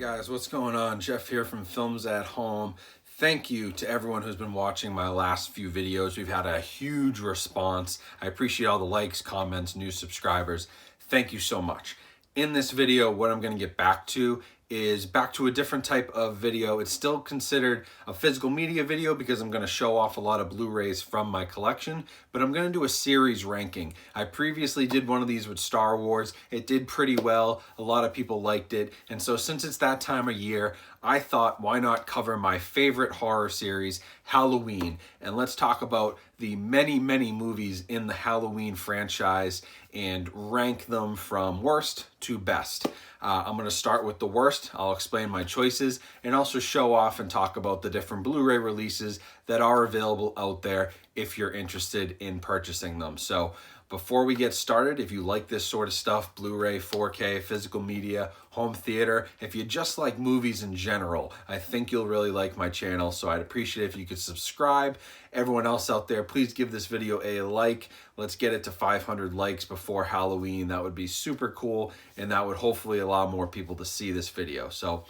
Guys, what's going on? Jeff here from Films at Home. Thank you to everyone who's been watching my last few videos. We've had a huge response. I appreciate all the likes, comments, new subscribers. Thank you so much. In this video, what I'm going to get back to is back to a different type of video. It's still considered a physical media video because I'm going to show off a lot of Blu-rays from my collection, but I'm going to do a series ranking. I previously did one of these with Star Wars. It did pretty well. A lot of people liked it. And so since it's that time of year, I thought, why not cover my favorite horror series, Halloween? And let's talk about the many, many movies in the Halloween franchise and rank them from worst to best. I'm going to start with the worst. I'll explain my choices and also show off and talk about the different Blu-ray releases that are available out there if you're interested in purchasing them. So before we get started, if you like this sort of stuff, Blu-ray, 4K, physical media, home theater, if you just like movies in general, I think you'll really like my channel. So I'd appreciate it if you could subscribe. Everyone else out there, please give this video a like. Let's get it to 500 likes before Halloween. That would be super cool, and that would hopefully allow more people to see this video. So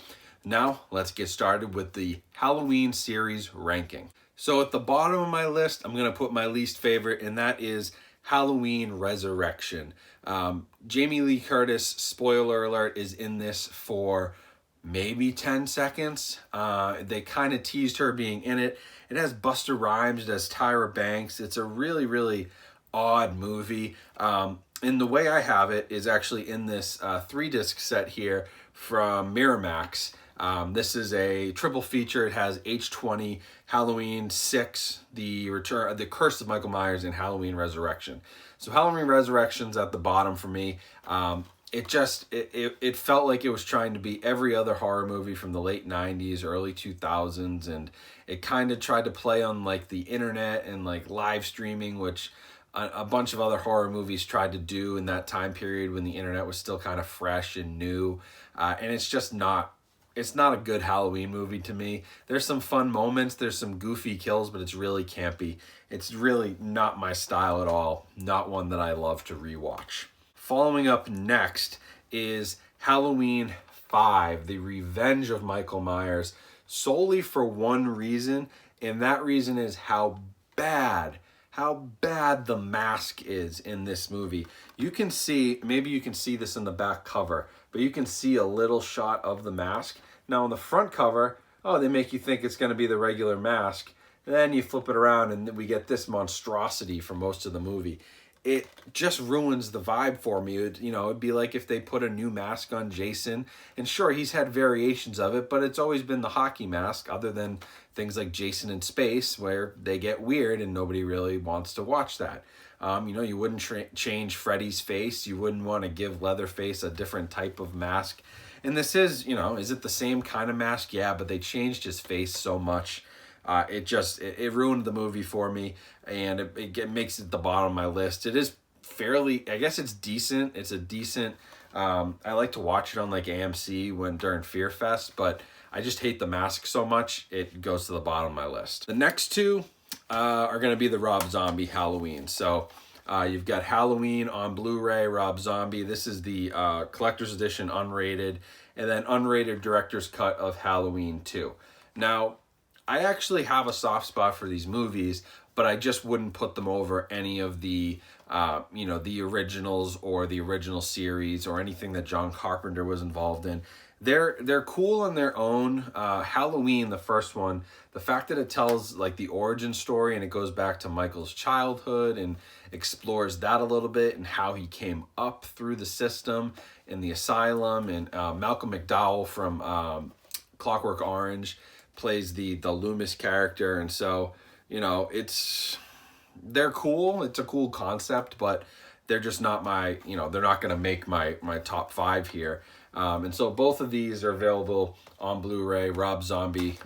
now let's get started with the Halloween series ranking. So at the bottom of my list, I'm going to put my least favorite, and that is Halloween Resurrection. Jamie Lee Curtis, spoiler alert, is in this for maybe 10 seconds. They kind of teased her being in it. It has Busta Rhymes, it has Tyra Banks. It's a really, really odd movie. And the way I have it is actually in this 3-disc set here from Miramax. This is a triple feature. It has H20, Halloween 6, the Curse of Michael Myers, and Halloween Resurrection. So Halloween Resurrection's at the bottom for me. It felt like it was trying to be every other horror movie from the late 90s, early 2000s, and it kind of tried to play on like the internet and like live streaming, which a bunch of other horror movies tried to do in that time period when the internet was still kind of fresh and new. And it's just not. It's not a good Halloween movie to me. There's some fun moments, there's some goofy kills, but it's really campy. It's really not my style at all, not one that I love to rewatch. Following up next is Halloween 5, The Revenge of Michael Myers, solely for one reason, and that reason is how bad the mask is in this movie. You can see, maybe you can see this in the back cover, but you can see a little shot of the mask. Now on the front cover, oh, they make you think it's going to be the regular mask. Then you flip it around and we get this monstrosity for most of the movie. It just ruins the vibe for me. It'd be like if they put a new mask on Jason. And sure, he's had variations of it, but it's always been the hockey mask, other than things like Jason in Space, where they get weird and nobody really wants to watch that. You wouldn't change Freddy's face. You wouldn't want to give Leatherface a different type of mask. And this is it the same kind of mask? Yeah, but they changed his face so much. It ruined the movie for me, and it makes it the bottom of my list. It is fairly, I guess it's decent. It's a decent, I like to watch it on like AMC during Fear Fest, but I just hate the mask so much, it goes to the bottom of my list. The next two are going to be the Rob Zombie Halloween. So you've got Halloween on Blu-ray, Rob Zombie. This is the collector's edition unrated, and then unrated director's cut of Halloween 2. Now, I actually have a soft spot for these movies, but I just wouldn't put them over any of the, the originals or the original series or anything that John Carpenter was involved in. They're cool on their own. Halloween, the first one, the fact that it tells like the origin story and it goes back to Michael's childhood and explores that a little bit and how he came up through the system in the asylum, and Malcolm McDowell from Clockwork Orange plays the Loomis character, and so they're cool. It's a cool concept, but they're just not my they're not going to make my top 5 here. And so both of these are available on Blu-ray, Rob Zombie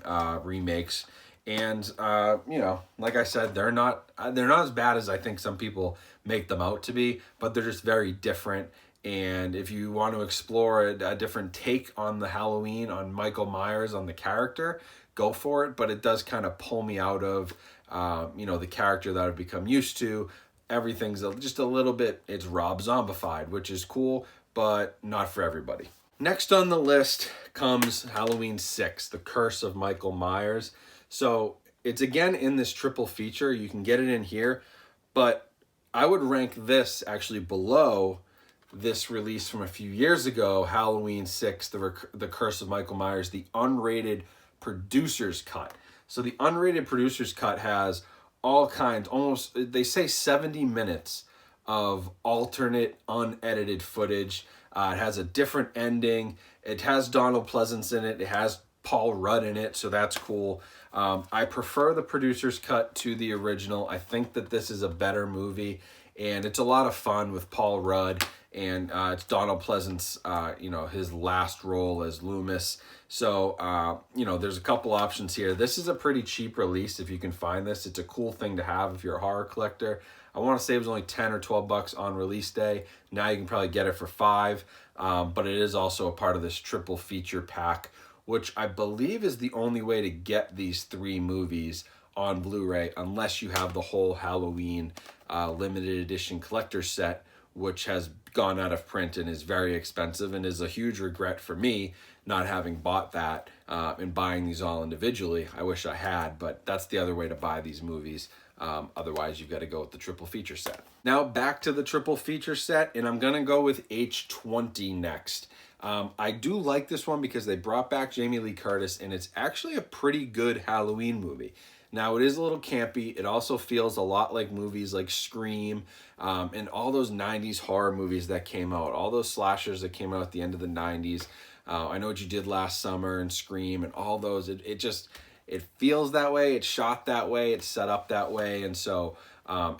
remakes, and like I said, they're not as bad as I think some people make them out to be, but they're just very different. And if you want to explore a different take on the Halloween, on Michael Myers, on the character, go for it. But it does kind of pull me out of, the character that I've become used to. Everything's just a little bit, it's Rob Zombified, which is cool, but not for everybody. Next on the list comes Halloween 6, The Curse of Michael Myers. So it's again in this triple feature. You can get it in here, but I would rank this actually below this release from a few years ago, Halloween 6, The Curse of Michael Myers, the unrated producer's cut. So the unrated producer's cut has all kinds, almost, they say 70 minutes of alternate, unedited footage. It has a different ending. It has Donald Pleasance in it. It has Paul Rudd in it, so that's cool. I prefer the producer's cut to the original. I think that this is a better movie, and it's a lot of fun with Paul Rudd, and it's Donald Pleasance, his last role as Loomis. So, there's a couple options here. This is a pretty cheap release if you can find this. It's a cool thing to have if you're a horror collector. I want to say it was only 10 or 12 bucks on release day. Now you can probably get it for $5, but it is also a part of this triple feature pack, which I believe is the only way to get these 3 movies on Blu-ray, unless you have the whole Halloween limited edition collector set, which has gone out of print and is very expensive, and is a huge regret for me not having bought that and buying these all individually. I wish I had, but that's the other way to buy these movies. Otherwise, you've got to go with the triple feature set. Now back to the triple feature set, and I'm going to go with H20 next. I do like this one because they brought back Jamie Lee Curtis, and it's actually a pretty good Halloween movie. Now, it is a little campy. It also feels a lot like movies like Scream and all those 90s horror movies that came out, all those slashers that came out at the end of the 90s. I Know What You Did Last Summer and Scream and all those. It feels that way. It's shot that way. It's set up that way. And so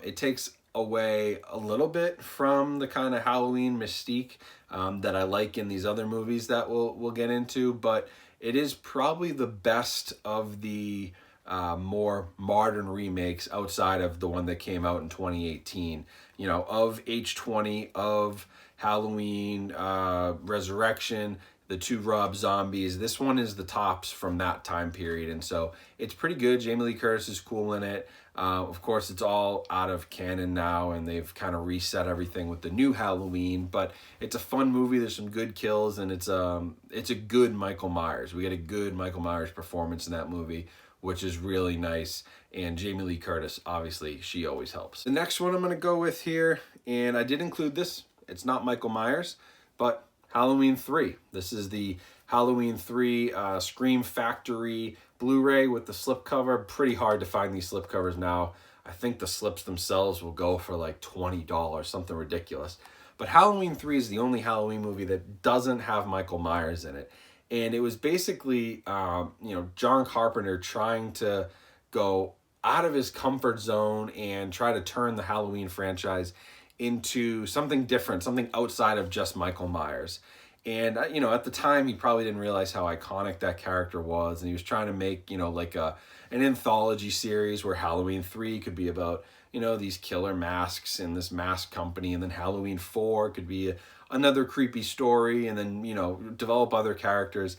it takes away a little bit from the kind of Halloween mystique that I like in these other movies that we'll get into. But it is probably the best of the more modern remakes outside of the one that came out in 2018. Of H20, of Halloween Resurrection, the 2 Rob Zombies. This one is the tops from that time period, and so it's pretty good. Jamie Lee Curtis is cool in it. Of course, it's all out of canon now, and they've kind of reset everything with the new Halloween, but it's a fun movie. There's some good kills, and it's a good Michael Myers. We get a good Michael Myers performance in that movie, which is really nice, and Jamie Lee Curtis, obviously, she always helps. The next one I'm going to go with here, and I did include this. It's not Michael Myers, but Halloween 3. This is the Halloween 3 Scream Factory Blu-ray with the slipcover. Pretty hard to find these slipcovers now. I think the slips themselves will go for like $20, something ridiculous. But Halloween 3 is the only Halloween movie that doesn't have Michael Myers in it. And it was basically, John Carpenter trying to go out of his comfort zone and try to turn the Halloween franchise into something different, something outside of just Michael Myers. And, at the time, he probably didn't realize how iconic that character was. And he was trying to make, like an anthology series where Halloween 3 could be about, these killer masks and this mask company. And then Halloween 4 could be another creepy story, and then, develop other characters.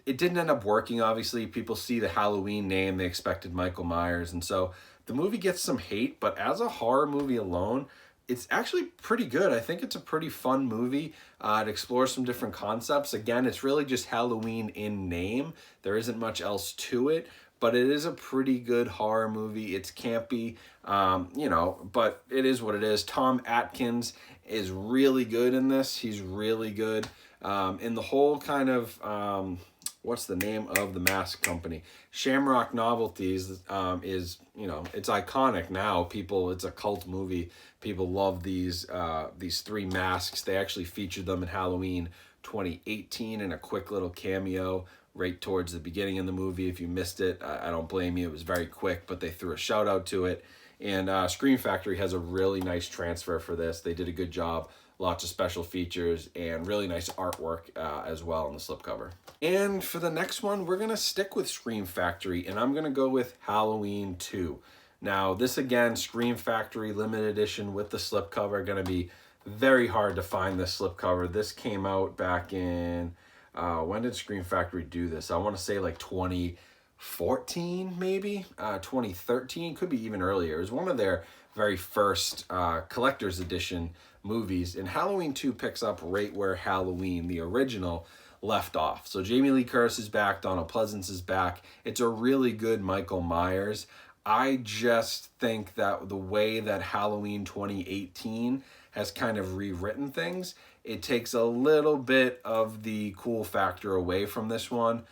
It didn't end up working, obviously. People see the Halloween name, they expected Michael Myers. And so the movie gets some hate, but as a horror movie alone, it's actually pretty good. I think it's a pretty fun movie. It explores some different concepts. Again, it's really just Halloween in name. There isn't much else to it, but it is a pretty good horror movie. It's campy, but it is what it is. Tom Atkins is really good in this. He's really good in the whole kind of... what's the name of the mask company? Shamrock Novelties is, it's iconic now. It's a cult movie. People love these 3 masks. They actually featured them in Halloween 2018 in a quick little cameo right towards the beginning of the movie. If you missed it, I don't blame you. It was very quick, but they threw a shout out to it. And Scream Factory has a really nice transfer for this. They did a good job. Lots of special features and really nice artwork as well on the slipcover. And for the next one, we're going to stick with Scream Factory, and I'm going to go with Halloween 2. Now, this again, Scream Factory limited edition with the slipcover, going to be very hard to find this slipcover. This came out back in, when did Scream Factory do this? I want to say like 2014, maybe? 2013, could be even earlier. It was one of their very first collector's edition movies, and Halloween 2 picks up right where Halloween, the original, left off. So Jamie Lee Curtis is back, Donald Pleasance is back. It's a really good Michael Myers. I just think that the way that Halloween 2018 has kind of rewritten things, it takes a little bit of the cool factor away from this one.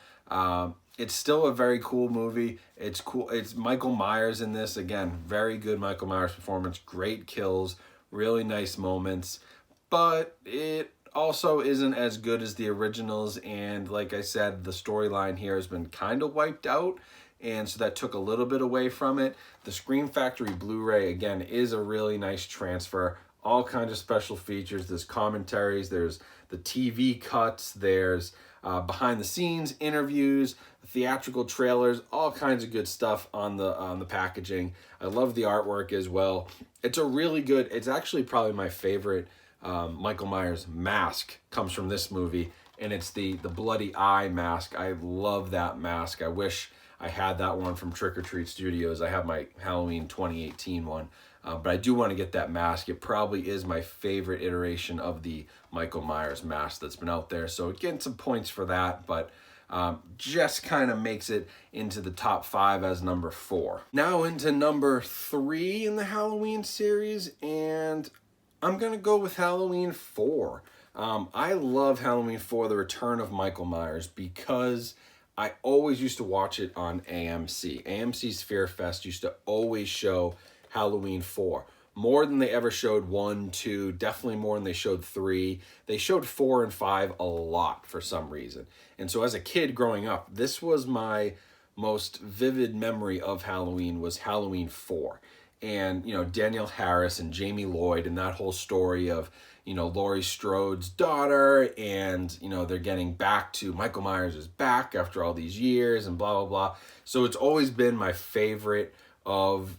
It's still a very cool movie. It's cool. It's Michael Myers in this. Again, very good Michael Myers performance. Great kills, really nice moments. But it also isn't as good as the originals. And like I said, the storyline here has been kind of wiped out. And so that took a little bit away from it. The Scream Factory Blu-ray, again, is a really nice transfer. All kinds of special features. There's commentaries. There's the TV cuts. There's behind the scenes interviews, theatrical trailers, all kinds of good stuff on the packaging. I love the artwork as well. It's a really good, it's actually probably my favorite Michael Myers mask comes from this movie, and it's the bloody eye mask. I love that mask. I wish I had that one from Trick or Treat Studios. I have my Halloween 2018 one. But I do want to get that mask. It probably is my favorite iteration of the Michael Myers mask that's been out there. So getting some points for that, but just kind of makes it into the top 5 as number 4. Now into number 3 in the Halloween series, and I'm going to go with Halloween 4. I love Halloween 4, The Return of Michael Myers, because I always used to watch it on AMC. AMC's Fear Fest used to always show Halloween 4. More than they ever showed 1, 2, definitely more than they showed 3. They showed 4 and 5 a lot for some reason. And so as a kid growing up, this was my most vivid memory of Halloween, was Halloween 4. And, you know, Danielle Harris and Jamie Lloyd and that whole story of, you know, Laurie Strode's daughter, and, you know, they're getting back to Michael Myers is back after all these years and blah, blah, blah. So it's always been my favorite of,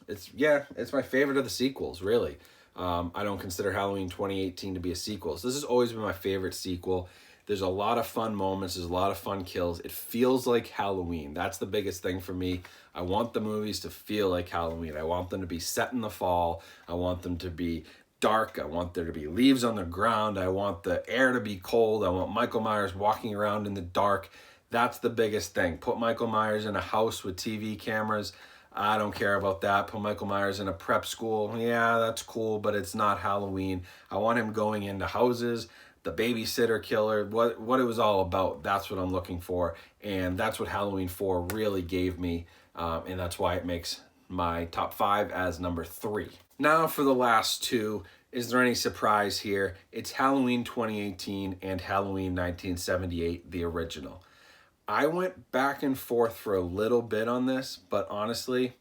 it's my favorite of the sequels, really. I don't consider Halloween 2018 to be a sequel. So this has always been my favorite sequel. There's a lot of fun moments. There's a lot of fun kills. It feels like Halloween. That's the biggest thing for me. I want the movies to feel like Halloween. I want them to be set in the fall. I want them to be dark. I want there to be leaves on the ground. I want the air to be cold. I want Michael Myers walking around in the dark. That's the biggest thing. Put Michael Myers in a house with TV cameras. I don't care about that. Put Michael Myers in a prep school. Yeah, that's cool, but it's not Halloween. I want him going into houses, the babysitter killer, what it was all about. That's what I'm looking for, and that's what Halloween 4 really gave me, and that's why it makes my top 5 as number 3. Now for the last 2. Is there any surprise here? It's Halloween 2018 and Halloween 1978, the original. I went back and forth for a little bit on this, but honestly,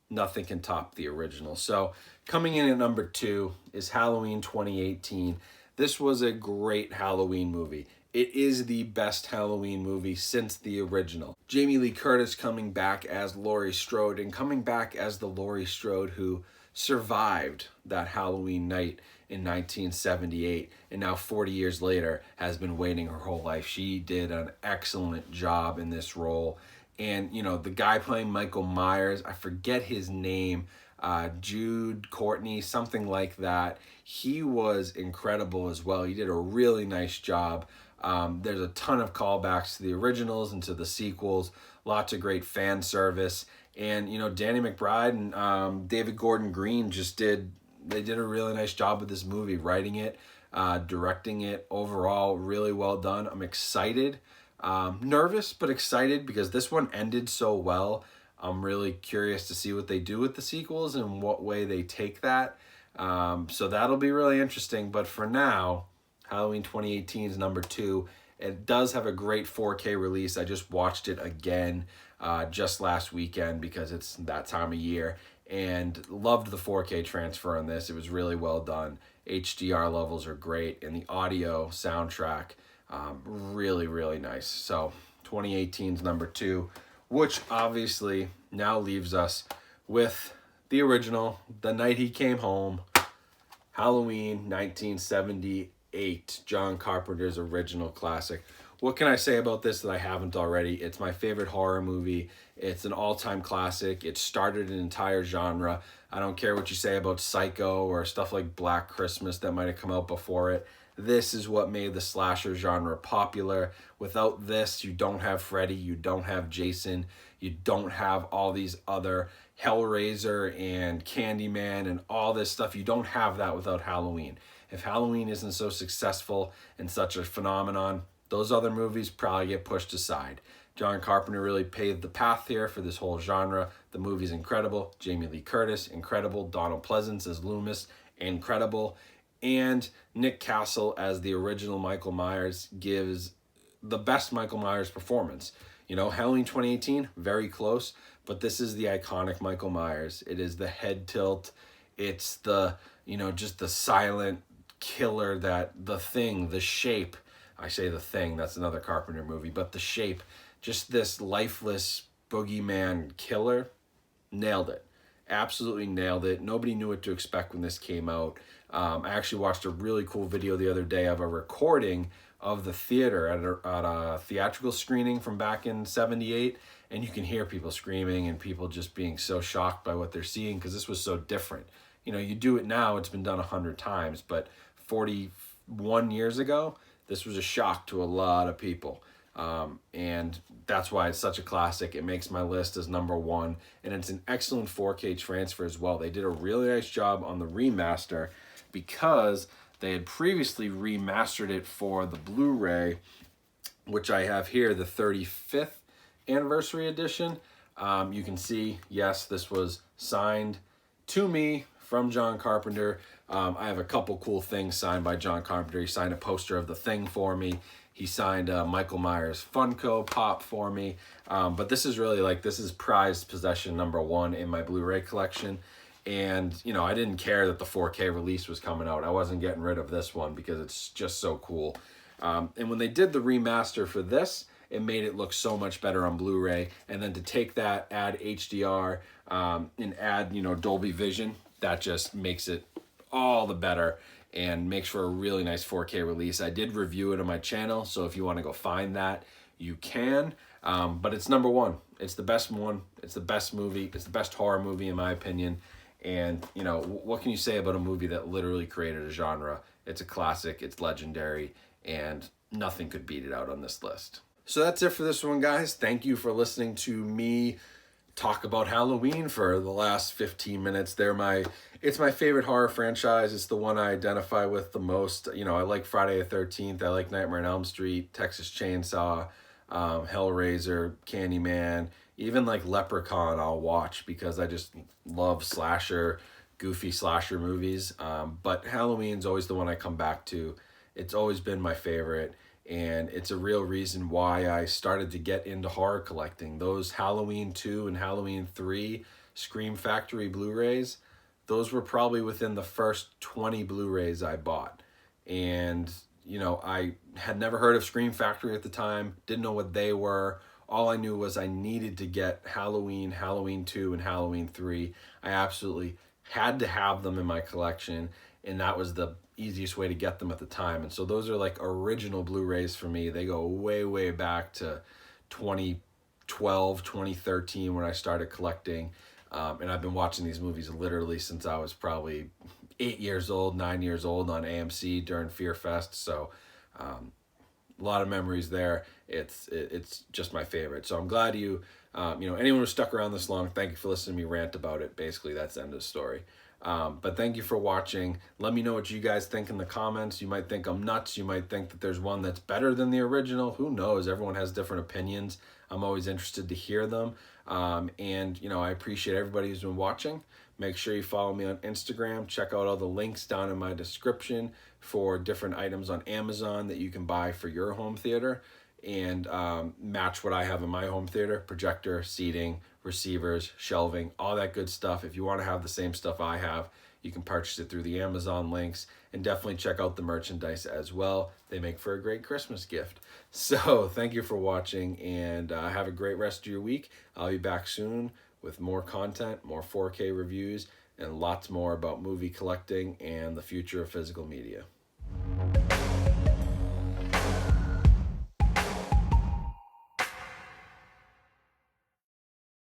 nothing can top the original. So coming in at number 2 is Halloween 2018. This was a great Halloween movie. It is the best Halloween movie since the original. Jamie Lee Curtis coming back as Laurie Strode, and coming back as the Laurie Strode who survived that Halloween night in 1978, and now 40 years later has been waiting her whole life. She did an excellent job in this role. And, you know, the guy playing Michael Myers, I forget his name, Jude Courtney, something like that. He was incredible as well. He did a really nice job. There's a ton of callbacks to the originals and to the sequels. Lots of great fan service. And, you know, Danny McBride and David Gordon Green they did a really nice job with this movie, writing it, directing it. Overall, really well done. I'm excited. Nervous, but excited because this one ended so well. I'm really curious to see what they do with the sequels and what way they take that. So that'll be really interesting. But for now, Halloween 2018 is number 2. It does have a great 4K release. I just watched it again just last weekend because it's that time of year, and loved the 4K transfer on this. It was really well done. HDR levels are great, and the audio soundtrack, really, really nice. So 2018 is number 2, which obviously now leaves us with the original, The Night He Came Home, Halloween 1978, John Carpenter's original classic. What can I say about this that I haven't already? It's my favorite horror movie. It's an all-time classic. It started an entire genre. I don't care what you say about Psycho or stuff like Black Christmas that might have come out before it. This is what made the slasher genre popular. Without this, you don't have Freddy, you don't have Jason, you don't have all these other Hellraiser and Candyman and all this stuff. You don't have that without Halloween. If Halloween isn't so successful and such a phenomenon, those other movies probably get pushed aside. John Carpenter really paved the path here for this whole genre. The movie's incredible. Jamie Lee Curtis, incredible. Donald Pleasance as Loomis, incredible. And Nick Castle as the original Michael Myers gives the best Michael Myers performance. You know, Halloween 2018, very close, but this is the iconic Michael Myers. It is the head tilt. It's the, you know, just the silent killer, that the Thing, the Shape. I say the Thing, that's another Carpenter movie, but the Shape, just this lifeless boogeyman killer, nailed it. Absolutely nailed it. Nobody knew what to expect when this came out. I actually watched a really cool video the other day of a recording of the theater at a theatrical screening from back in '78, and you can hear people screaming and people just being so shocked by what they're seeing because this was so different. You know, you do it now, it's been done 100 times, but 41 years ago, this was a shock to a lot of people. And that's why it's such a classic. It makes my list as number one, and it's an excellent 4K transfer as well. They did a really nice job on the remaster because they had previously remastered it for the Blu-ray, which I have here, the 35th anniversary edition. You can see, yes, this was signed to me from John Carpenter. I have a couple cool things signed by John Carpenter. He signed a poster of The Thing for me. He signed Michael Myers Funko Pop for me. But this is really like, this is prized possession number one in my Blu-ray collection. And, you know, I didn't care that the 4K release was coming out. I wasn't getting rid of this one because it's just so cool. And when they did the remaster for this, it made it look so much better on Blu-ray. And then to take that, add HDR, and add, you know, Dolby Vision, that just makes it all the better and makes for a really nice 4K release. I did review it on my channel, so if you want to go find that, you can. But it's number one. It's the best one. It's the best movie. It's the best horror movie in my opinion. And, you know, what can you say about a movie that literally created a genre? It's a classic. It's legendary. And nothing could beat it out on this list. So that's it for this one, guys. Thank you for listening to me talk about Halloween for the last 15 minutes. It's my favorite horror franchise. It's the one I identify with the most. You know, I like Friday the 13th. I like Nightmare on Elm Street, Texas Chainsaw, Hellraiser, Candyman, even like Leprechaun I'll watch because I just love slasher, goofy slasher movies. But Halloween's always the one I come back to. It's always been my favorite. And it's a real reason why I started to get into horror collecting. Those Halloween 2 and Halloween 3 Scream Factory Blu-rays, those were probably within the first 20 Blu-rays I bought. And, you know, I had never heard of Scream Factory at the time, didn't know what they were. All I knew was I needed to get Halloween, Halloween 2, and Halloween 3. I absolutely had to have them in my collection, and that was the easiest way to get them at the time. And so those are like original Blu-rays for me. They go way, way back to 2012, 2013 when I started collecting. And I've been watching these movies literally since I was probably 8 years old, 9 years old on AMC during Fear Fest. So a lot of memories there. It's just my favorite. So I'm glad you know, anyone who stuck around this long, thank you for listening to me rant about it. Basically, that's the end of the story. But thank you for watching. Let me know what you guys think in the comments. You might think I'm nuts. You might think that there's one that's better than the original. Who knows? Everyone has different opinions. I'm always interested to hear them. And, you know, I appreciate everybody who's been watching. Make sure you follow me on Instagram. Check out all the links down in my description for different items on Amazon that you can buy for your home theater and match what I have in my home theater: projector, seating, receivers, shelving, all that good stuff. If you want to have the same stuff I have, you can purchase it through the Amazon links, and definitely check out the merchandise as well. They make for a great Christmas gift. So thank you for watching, and have a great rest of your week. I'll be back soon with more content, more 4K reviews, and lots more about movie collecting and the future of physical media.